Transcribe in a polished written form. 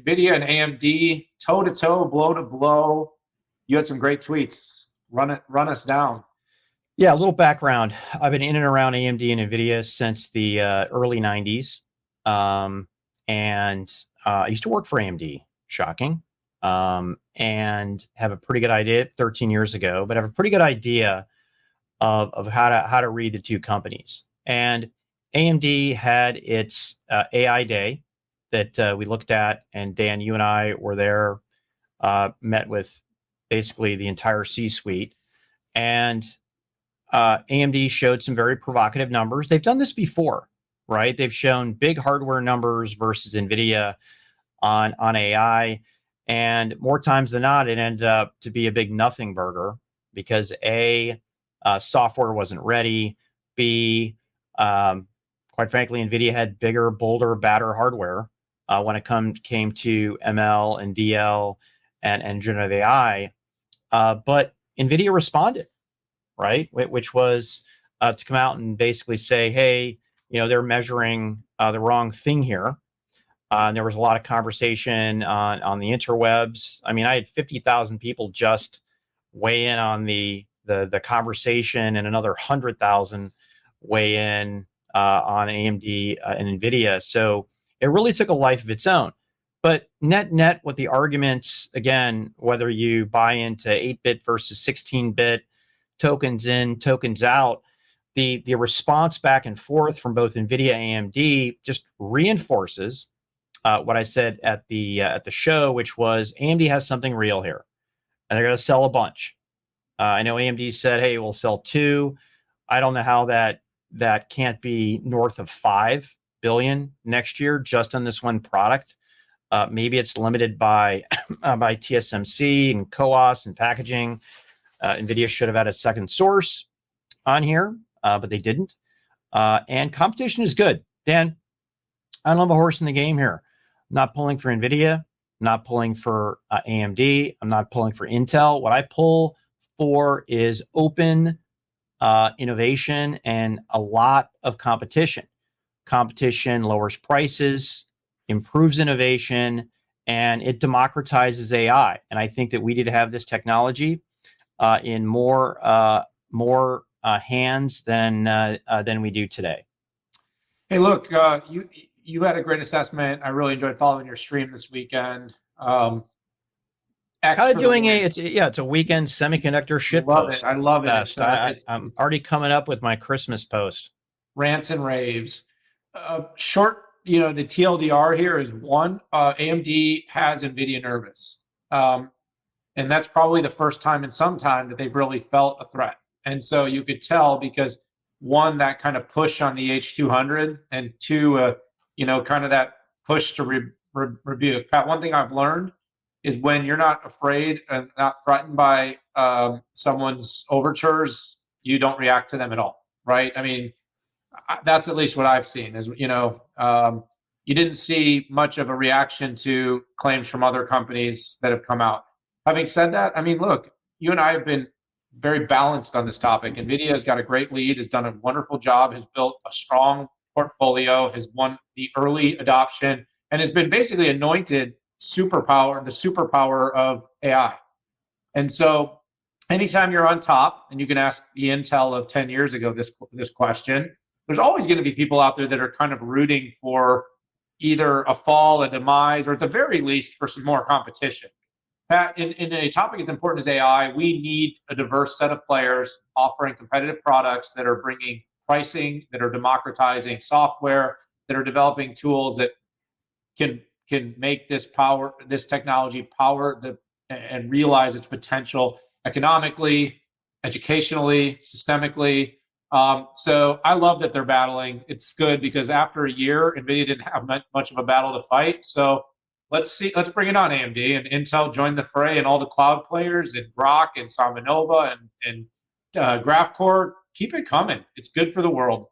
NVIDIA and AMD toe to toe, blow to blow. You had some great tweets. Run us down. Yeah, a little background. I've been in and around AMD and NVIDIA since the early 90s. And I used to work for AMD, shocking, and have a pretty good idea 13 years ago, but have a pretty good idea of how to read the two companies. And AMD had its AI day that we looked at, and Dan, you and I were there, met with basically the entire C-suite, and AMD showed some very provocative numbers. They've done this before, right? They've shown big hardware numbers versus NVIDIA on AI, and more times than not, it ended up to be a big nothing burger because software wasn't ready. B, quite frankly, NVIDIA had bigger, bolder, badder hardware when it came to ML and DL and generative AI. But NVIDIA responded, right? Which was to come out and basically say, hey, they're measuring the wrong thing here. And there was a lot of conversation on the interwebs. I mean, I had 50,000 people just weigh in on the conversation, and another 100,000 weigh in on AMD and NVIDIA. So it really took a life of its own. But net, with the arguments, again, whether you buy into 8-bit versus 16-bit, tokens in, tokens out, the response back and forth from both NVIDIA and AMD just reinforces what I said at the show, which was AMD has something real here, and they're going to sell a bunch. I know AMD said, hey, we'll sell 2. I don't know how that can't be north of $5 billion next year just on this one product. Maybe it's limited by TSMC and CoWoS and packaging. NVIDIA should have had a second source on here, but they didn't. And competition is good. Dan, I don't have a horse in the game here. I'm not pulling for NVIDIA, not pulling for AMD. I'm not pulling for Intel. What I pull for is open innovation and a lot of competition. Competition lowers prices, improves innovation, and it democratizes AI. And I think that we need to have this technology in more hands than we do today. Hey, look, you had a great assessment. I really enjoyed following your stream this weekend. Kind of doing it's a weekend semiconductor shit post. I love it. I'm already coming up with my Christmas post. Rants and raves. Short, the TLDR here is one, AMD has NVIDIA nervous. And that's probably the first time in some time that they've really felt a threat. And so you could tell because one, that kind of push on the H200, and two, kind of that push to rebuke. Pat, one thing I've learned is when you're not afraid and not threatened by someone's overtures, you don't react to them at all, right? I mean, that's at least what I've seen is, you didn't see much of a reaction to claims from other companies that have come out. Having said that, I mean, look, you and I have been very balanced on this topic. NVIDIA has got a great lead, has done a wonderful job, has built a strong portfolio, has won the early adoption, and has been basically anointed the superpower of AI. And so anytime you're on top, and you can ask the Intel of 10 years ago this question, there's always going to be people out there that are kind of rooting for either a fall, a demise, or at the very least for some more competition. Pat, in a topic as important as AI, we need a diverse set of players offering competitive products that are bringing pricing, that are democratizing software, that are developing tools that can make this technology power and realize its potential economically, educationally, systemically. So I love that they're battling. It's good because after a year, NVIDIA didn't have much of a battle to fight. So let's bring it on, AMD, and Intel joined the fray, and all the cloud players, and Grok and SambaNova and GraphCore. Keep it coming. It's good for the world.